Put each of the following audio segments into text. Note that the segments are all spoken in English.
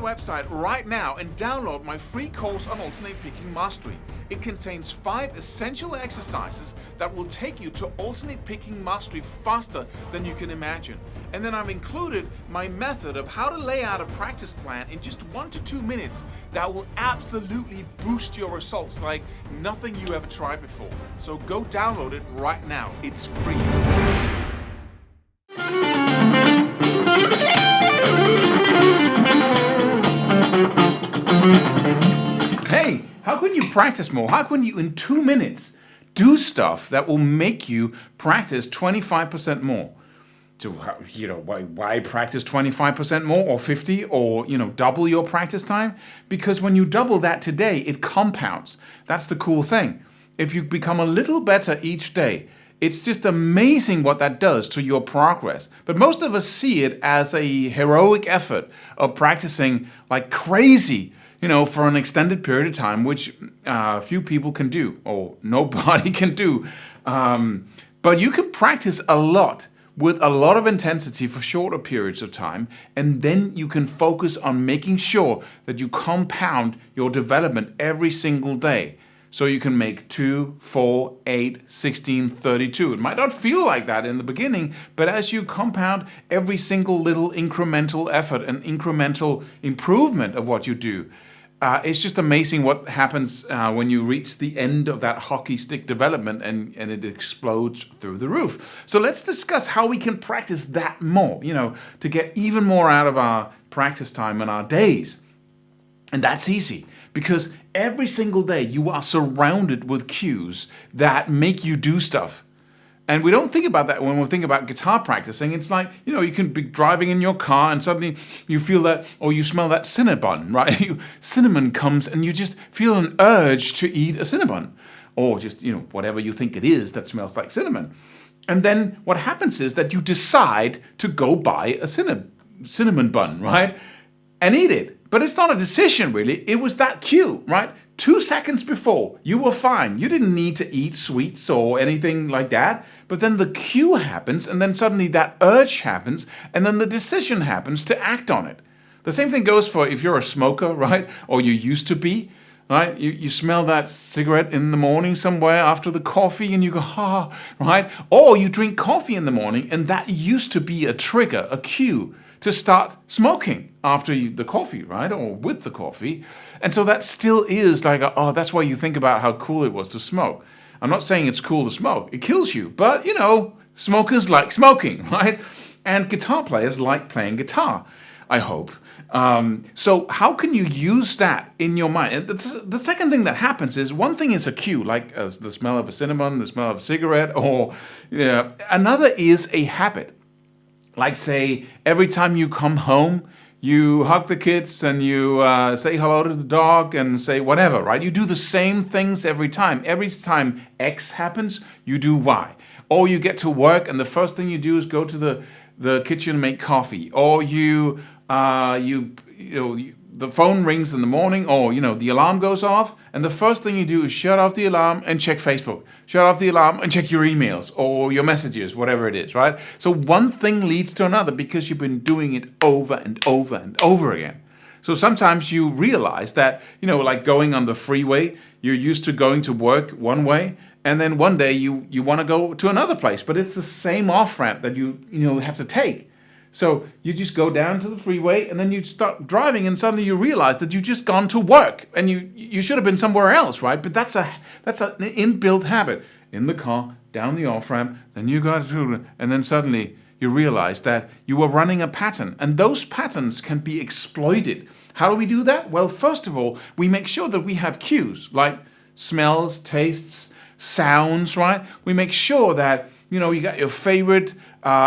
website right now and download my free course on alternate picking mastery. It contains 5 essential exercises that will take you to alternate picking mastery faster than you can imagine. And then I've included my method of how to lay out a practice plan in just 1 to 2 minutes that will absolutely boost your results like nothing you ever tried before. So go download it right now. It's free. Hey, how can you practice more? How can you in 2 minutes do stuff that will make you practice 25% more? So, why practice 25% more or 50 or, double your practice time? Because when you double that today, it compounds. That's the cool thing. If you become a little better each day, it's just amazing what that does to your progress. But most of us see it as a heroic effort of practicing like crazy, for an extended period of time, which few people can do or nobody can do. But you can practice a lot with a lot of intensity for shorter periods of time, and then you can focus on making sure that you compound your development every single day. So you can make 2, 4, 8, 16, 32. It might not feel like that in the beginning, but as you compound every single little incremental effort and incremental improvement of what you do, it's just amazing what happens when you reach the end of that hockey stick development and it explodes through the roof. So let's discuss how we can practice that more, to get even more out of our practice time and our days. And that's easy because every single day you are surrounded with cues that make you do stuff. And we don't think about that when we think about guitar practicing. It's like, you can be driving in your car and suddenly you feel that, or you smell that cinnamon, right? Cinnamon comes and you just feel an urge to eat a cinnamon. Or just, whatever you think it is that smells like cinnamon. And then what happens is that you decide to go buy a cinnamon bun, right? And eat it. But it's not a decision, really. It was that cue, right? 2 seconds before, you were fine. You didn't need to eat sweets or anything like that. But then the cue happens, and then suddenly that urge happens, and then the decision happens to act on it. The same thing goes for if you're a smoker, right? Or you used to be, right? You smell that cigarette in the morning somewhere after the coffee, and you go, right? Or you drink coffee in the morning, and that used to be a trigger, a cue to start smoking after the coffee, right? Or with the coffee. And so that still is like, that's why you think about how cool it was to smoke. I'm not saying it's cool to smoke. It kills you. But, smokers like smoking, right? And guitar players like playing guitar, I hope. So how can you use that in your mind? And the second thing that happens is one thing is a cue, like the smell of a cinnamon, the smell of a cigarette, or another is a habit. Like, say, every time you come home, you hug the kids and you say hello to the dog and say whatever, right? You do the same things every time. Every time X happens, you do Y. Or you get to work and the first thing you do is go to the kitchen and make coffee. Or the phone rings in the morning, or the alarm goes off, and the first thing you do is shut off the alarm and check Facebook. Shut off the alarm and check your emails or your messages, whatever it is, right? So one thing leads to another because you've been doing it over and over and over again. So sometimes you realize that, like going on the freeway, you're used to going to work one way, and then one day you want to go to another place, but it's the same off-ramp that you have to take. So you just go down to the freeway and then you start driving and suddenly you realize that you've just gone to work and you should have been somewhere else, right? But that's an inbuilt habit. In the car, down the off-ramp, then you got to, and then suddenly you realize that you were running a pattern, and those patterns can be exploited. How do we do that? Well, first of all, we make sure that we have cues like smells, tastes, sounds, right? We make sure that you got your favorite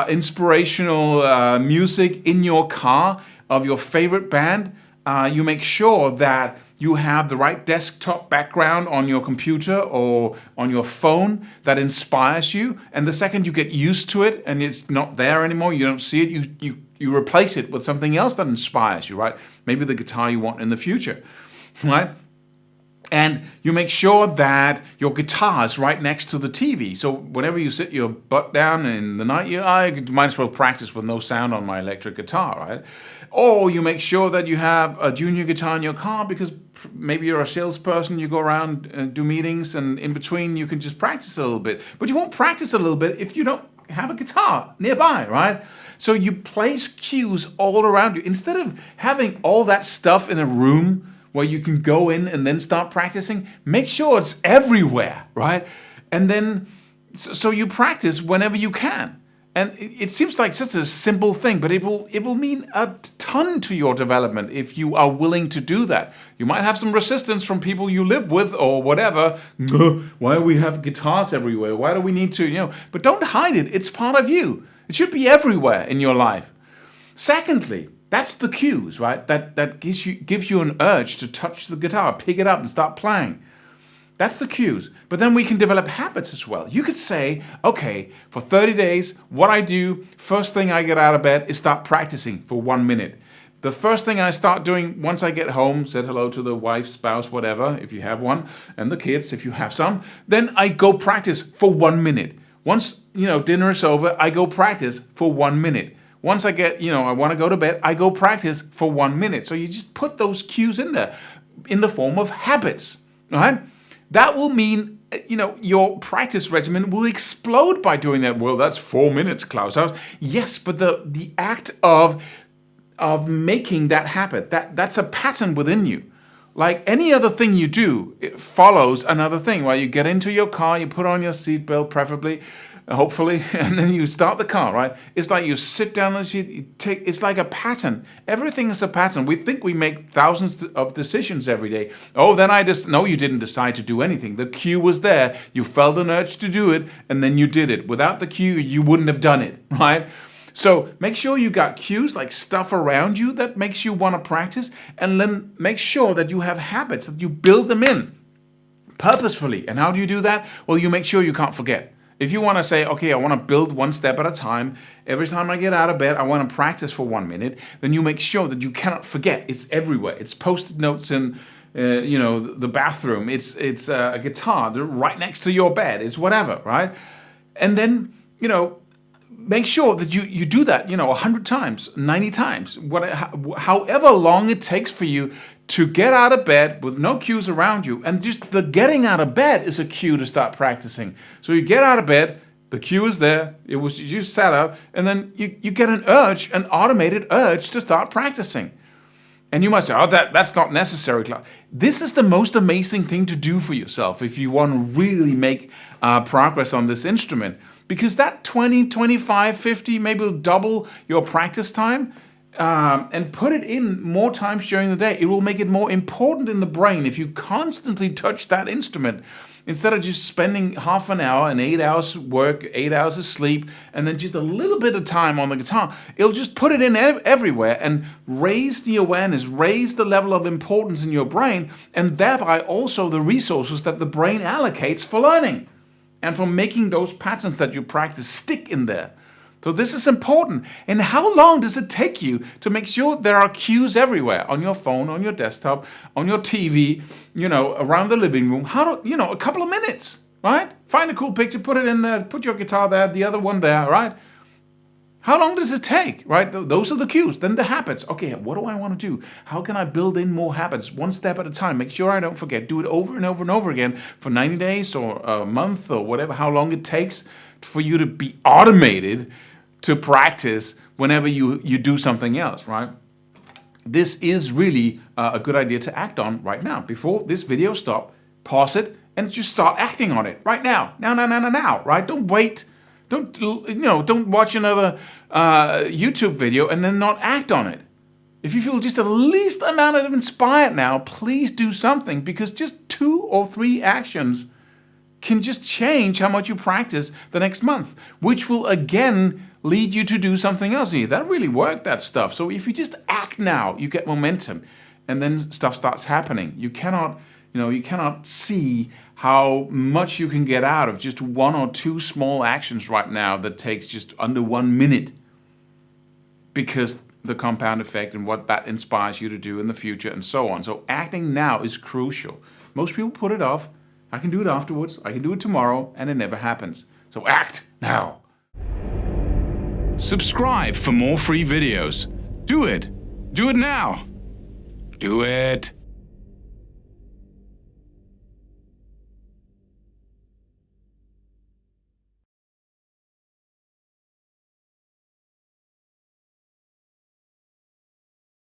inspirational music in your car of your favorite band. You make sure that you have the right desktop background on your computer or on your phone that inspires you. And the second you get used to it and it's not there anymore, you don't see it, you replace it with something else that inspires you, right? Maybe the guitar you want in the future, right? And you make sure that your guitar is right next to the TV. So whenever you sit your butt down in the night, I might as well practice with no sound on my electric guitar, right? Or you make sure that you have a junior guitar in your car because maybe you're a salesperson, you go around and do meetings, and in between you can just practice a little bit. But you won't practice a little bit if you don't have a guitar nearby, right? So you place cues all around you. Instead of having all that stuff in a room where you can go in and then start practicing, make sure it's everywhere, right? And then, so you practice whenever you can. And it seems like such a simple thing, but it will mean a ton to your development if you are willing to do that. You might have some resistance from people you live with or whatever. Why do we have guitars everywhere? Why do we need to, But don't hide it. It's part of you. It should be everywhere in your life. Secondly, that's the cues, right? That gives you an urge to touch the guitar, pick it up and start playing. That's the cues. But then we can develop habits as well. You could say, okay, for 30 days, what I do, first thing I get out of bed is start practicing for 1 minute. The first thing I start doing once I get home, said hello to the wife, spouse, whatever, if you have one, and the kids, if you have some, then I go practice for 1 minute. Once, dinner is over, I go practice for 1 minute. Once I get, I want to go to bed, I go practice for 1 minute. So you just put those cues in there in the form of habits, right? That will mean, your practice regimen will explode by doing that. Well, that's 4 minutes, Claus. Yes, but the act of making that habit, that's a pattern within you. Like any other thing you do, it follows another thing. Well, you get into your car, you put on your seatbelt, preferably, hopefully, and then you start the car, right? It's like you sit down on the seat, it's like a pattern. Everything is a pattern. We think we make thousands of decisions every day. Oh, then no, you didn't decide to do anything. The cue was there. You felt an urge to do it, and then you did it. Without the cue, you wouldn't have done it, right? So make sure you got cues, like stuff around you that makes you want to practice, and then make sure that you have habits, that you build them in purposefully. And how do you do that? Well, you make sure you can't forget. If you want to say, okay, I want to build one step at a time, every time I get out of bed, I want to practice for 1 minute, then you make sure that you cannot forget. It's everywhere. It's post-it notes in, the bathroom. It's a guitar right next to your bed. It's whatever, right? And then, make sure that you do that, 100 times, 90 times, however long it takes for you to get out of bed with no cues around you. And just the getting out of bed is a cue to start practicing. So you get out of bed, the cue is there, you sat up, and then you get an automated urge to start practicing. And you might say, oh, that's not necessary, Claus. This is the most amazing thing to do for yourself if you want to really make progress on this instrument. Because that 20, 25, 50, maybe will double your practice time, and put it in more times during the day. It will make it more important in the brain if you constantly touch that instrument. Instead of just spending half an hour and 8 hours work, 8 hours of sleep, and then just a little bit of time on the guitar, it'll just put it in everywhere and raise the awareness, raise the level of importance in your brain, and thereby also the resources that the brain allocates for learning and for making those patterns that you practice stick in there. So this is important. And how long does it take you to make sure there are cues everywhere? On your phone, on your desktop, on your TV, around the living room. A couple of minutes, right? Find a cool picture, put it in there, put your guitar there, the other one there, right? How long does it take, right? Those are the cues. Then the habits. Okay, what do I want to do? How can I build in more habits? One step at a time. Make sure I don't forget. Do it over and over and over again for 90 days or a month or whatever, how long it takes for you to be automated to practice whenever you do something else, right? This is really a good idea to act on right now. Before this video stops, pause it and just start acting on it right now. Now, right? Don't wait. Don't watch another YouTube video and then not act on it. If you feel just the least amount of inspired now, please do something, because just 2 or 3 actions can just change how much you practice the next month, which will again lead you to do something else. That really worked, that stuff. So if you just act now, you get momentum, and then stuff starts happening. You cannot see how much you can get out of just 1 or 2 small actions right now that takes just under 1 minute, because the compound effect and what that inspires you to do in the future and so on. So acting now is crucial. Most people put it off. I can do it afterwards. I can do it tomorrow, and it never happens. So act now. Subscribe for more free videos. Do it. Do it now. Do it.